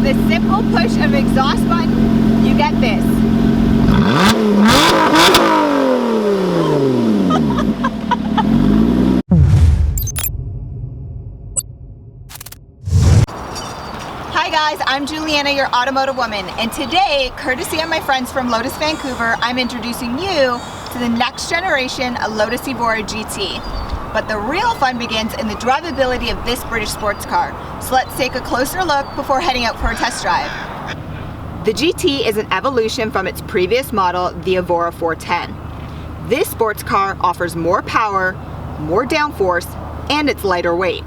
with a simple push of exhaust button, you get this. Hi guys, I'm Juliana, your automotive woman, and today, courtesy of my friends from Lotus Vancouver, I'm introducing you to the next generation Lotus Evora GT. But the real fun begins in the drivability of this British sports car. So let's take a closer look before heading out for a test drive. The GT is an evolution from its previous model, the Evora 410. This sports car offers more power, more downforce, and it's lighter weight,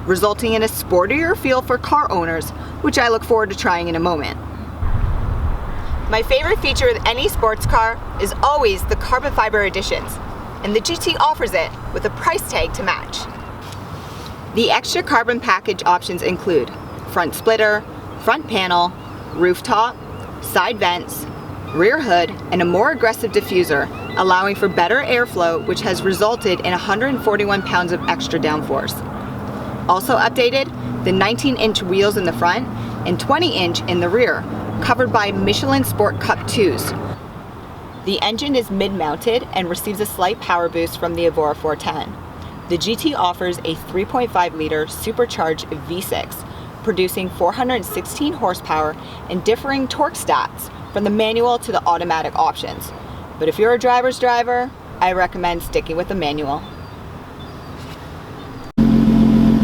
resulting in a sportier feel for car owners, which I look forward to trying in a moment. My favorite feature with any sports car is always the carbon fiber additions, and the GT offers it with a price tag to match. The extra carbon package options include front splitter, front panel, rooftop, side vents, rear hood, and a more aggressive diffuser, allowing for better airflow, which has resulted in 141 pounds of extra downforce. Also updated, the 19-inch wheels in the front and 20-inch in the rear, covered by Michelin Sport Cup 2s. The engine is mid-mounted and receives a slight power boost from the Evora 410. The GT offers a 3.5-liter supercharged V6, producing 416 horsepower and differing torque stats from the manual to the automatic options. But if you're a driver's driver, I recommend sticking with the manual.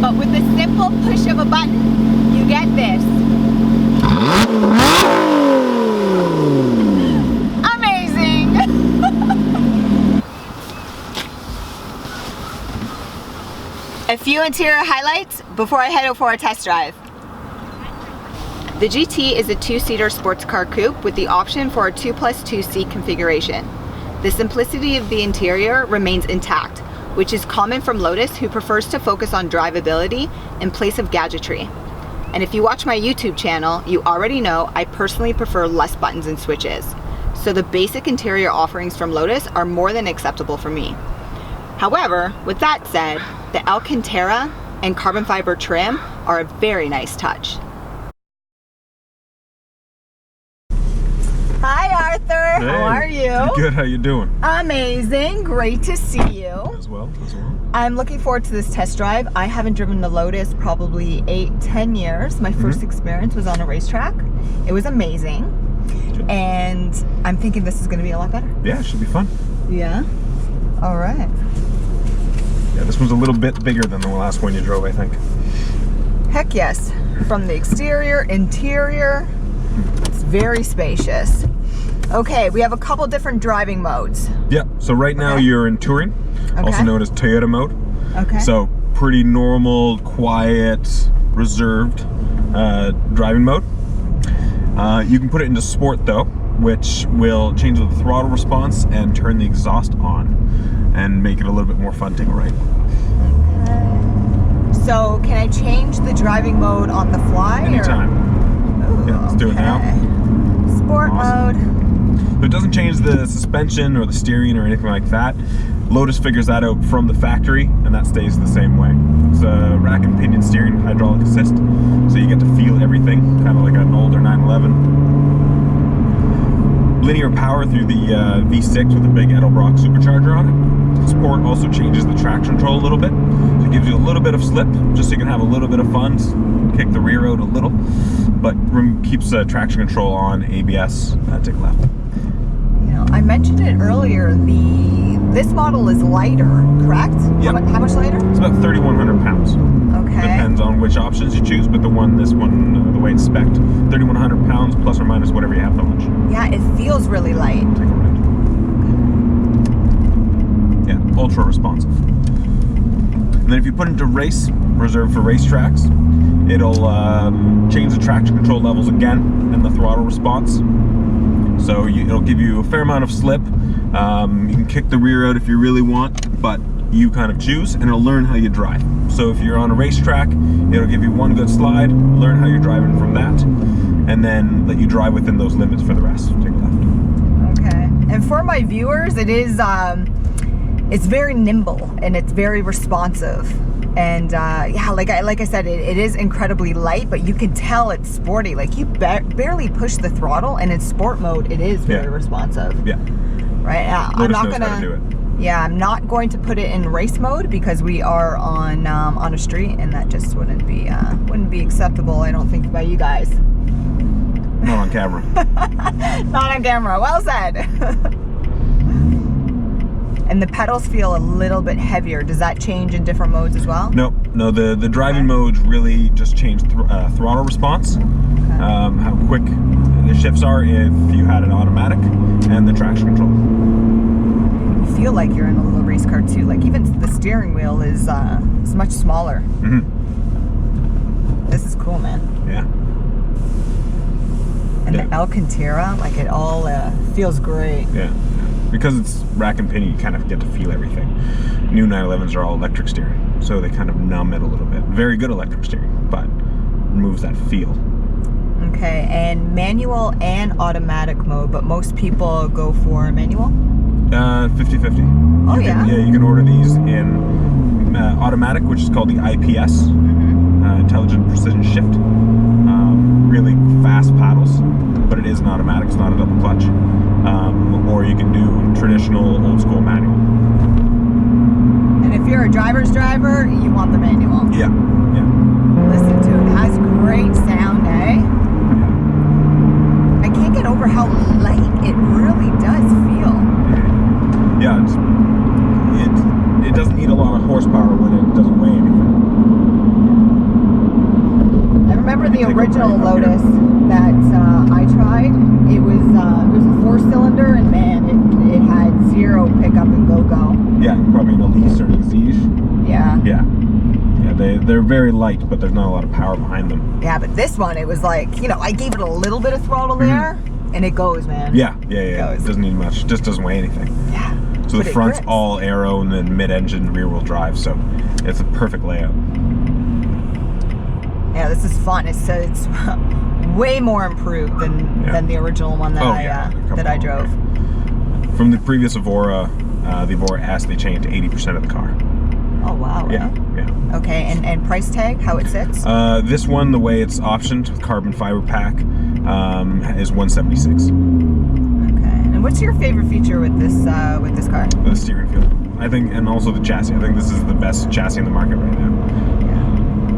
But with the simple push of a button, you get this. Amazing! A few interior highlights before I head out for a test drive. The GT is a two-seater sports car coupe with the option for a 2+2 seat configuration. The simplicity of the interior remains intact, which is common from Lotus, who prefers to focus on drivability in place of gadgetry. And if you watch my YouTube channel, you already know I personally prefer less buttons and switches. So the basic interior offerings from Lotus are more than acceptable for me. However, with that said, the Alcantara and carbon fiber trim are a very nice touch. Hi Arthur, hey, how are you? Good, how you doing? Amazing, great to see you. As well. I'm looking forward to this test drive. I haven't driven the Lotus probably 8-10 years. My first experience was on a racetrack. It was amazing. And I'm thinking this is gonna be a lot better. Yeah, it should be fun. Yeah? All right. Yeah, this one's a little bit bigger than the last one you drove, I think. Heck yes. From the exterior, interior, it's very spacious. Okay, we have a couple different driving modes. Yeah, so right now you're in touring, also known as Toyota mode. Okay. So pretty normal, quiet, reserved driving mode. You can put it into sport though, which will change the throttle response and turn the exhaust on and make it a little bit more fun to take a ride. Okay. So can I change the driving mode on the fly? Anytime. Ooh, yeah, let's do it now. Sport mode. So it doesn't change the suspension or the steering or anything like that. Lotus figures that out from the factory, and that stays the same way. It's a rack and pinion steering, hydraulic assist, so you get to feel everything, kind of like an older 911. Linear power through the V6 with a big Edelbrock supercharger on it. Sport also changes the traction control a little bit, so it gives you a little bit of slip, just so you can have a little bit of fun, kick the rear out a little, but keeps traction control on, ABS, take left. I mentioned it earlier, this model is lighter, correct? Yep. How much lighter? It's about 3,100 pounds. Okay. Depends on which options you choose, but this one, the way it's spec'd, 3,100 pounds plus or minus whatever you have to launch. Yeah, it feels really light. Take a ride. Yeah, ultra responsive. And then if you put into race, reserved for racetracks, it'll change the traction control levels again and the throttle response. So it'll give you a fair amount of slip. You can kick the rear out if you really want, but you kind of choose, and it'll learn how you drive. So if you're on a racetrack, it'll give you one good slide, learn how you're driving from that, and then let you drive within those limits for the rest. Take a left. Okay. And for my viewers, it is it's very nimble and it's very responsive. And yeah, like I said, it is incredibly light, but you can tell it's sporty. Like you barely push the throttle, and in sport mode, it is very responsive. Yeah. Right. I'm not gonna do it. Yeah, I'm not going to put it in race mode because we are on a street, and that just wouldn't be acceptable, I don't think, by you guys. Not on camera. Not on camera. Well said. And the pedals feel a little bit heavier. Does that change in different modes as well? No. The driving modes really just change throttle response, how quick the shifts are if you had an automatic, and the traction control. You feel like you're in a little race car too. Like even the steering wheel is much smaller. Mm-hmm. This is cool, man. Yeah. And the Alcantara, like it all feels great. Yeah. Because it's rack and pinion, you kind of get to feel everything. New 911s are all electric steering, so they kind of numb it a little bit. Very good electric steering, but removes that feel. Okay, and manual and automatic mode, but most people go for manual? 50-50. Oh, yeah? You can order these in automatic, which is called the IPS, Intelligent Precision Shift. Really fast paddles, but it is an automatic, it's not a double clutch. Or you can do traditional old school manual. And if you're a driver's driver, you want the manual. Yeah. Listen to it. It has great sound, eh? I can't get over how light it really does feel. Yeah, it doesn't need a lot of horsepower when it doesn't weigh anything. I remember the original Lotus that I tried. It was a 4-cylinder, and man, it had zero pickup and go-go. Yeah, probably an Elise or an Exige. Yeah. Yeah, they're very light, but there's not a lot of power behind them. Yeah, but this one, it was like, I gave it a little bit of throttle there, and it goes, man. Yeah. It doesn't need much. Just doesn't weigh anything. Yeah. So the front's all aero and then mid-engine rear-wheel drive, so it's a perfect layout. Yeah, this is fun. It's way more improved than the original one that I drove. From the previous Evora, the Evora S, they changed 80% of the car. Oh wow! Really? Yeah. Okay, and price tag, how it sits? This one, the way it's optioned with carbon fiber pack, is $176. Okay. And what's your favorite feature with this car? The steering feel, I think, and also the chassis. I think this is the best chassis in the market right now.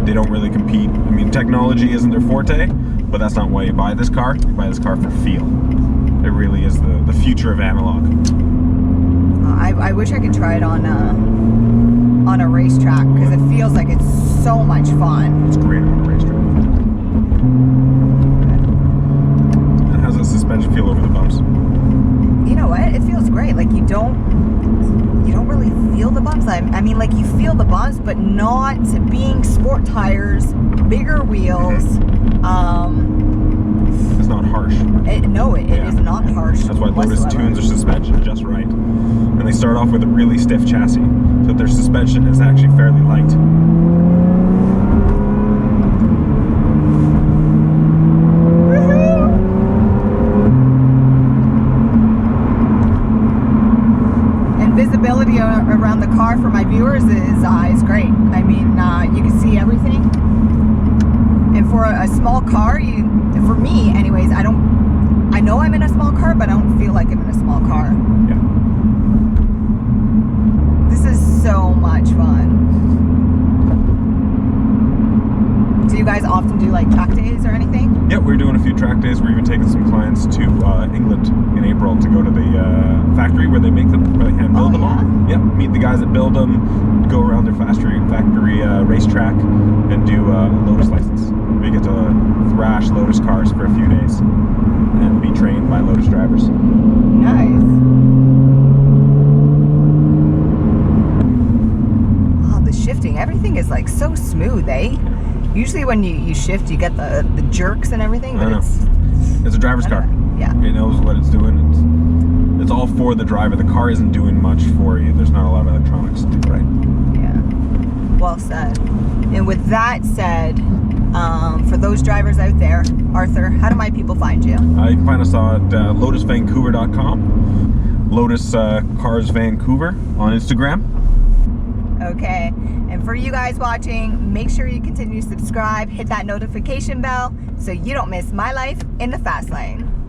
They don't really compete. I mean, technology isn't their forte, but that's not why you buy this car. You buy this car for feel. It really is the future of analog. I wish I could try it on a racetrack because it feels like it's so much fun. It's great on a racetrack. And how's the suspension feel over the bumps? You know what? It feels great. Like you don't really feel the bumps. I mean, like you feel the bumps, but not being sport tires, bigger wheels. It's not harsh. It is not harsh. That's why Lotus tunes their suspension just right. And they start off with a really stiff chassis, so their suspension is actually fairly light. Visibility around the car for my viewers is great. I mean, you can see everything. And for a small car, for me anyways, I know I'm in a small car, but I don't feel like I'm in a small car. Yeah. This is so much fun. Do you guys often do like track days or anything? Yeah, we're doing a few track days. We're even taking some clients to England in April to go to the factory where they make them, where they hand build them all. Yep, meet the guys that build them, go around their factory racetrack, and do a Lotus license. We get to thrash Lotus cars for a few days and be trained by Lotus drivers. Nice. Oh, the shifting, everything is like so smooth, eh? Usually when you shift, you get the jerks and everything. But it's a driver's car. Yeah. It knows what it's doing. It's all for the driver. The car isn't doing much for you. There's not a lot of electronics to do, right? Yeah. Well said. And with that said, for those drivers out there, Arthur, how do my people find you? You can find us at lotusvancouver.com, Lotus Cars Vancouver on Instagram. Okay, and for you guys watching, make sure you continue to subscribe, hit that notification bell so you don't miss my life in the fast lane.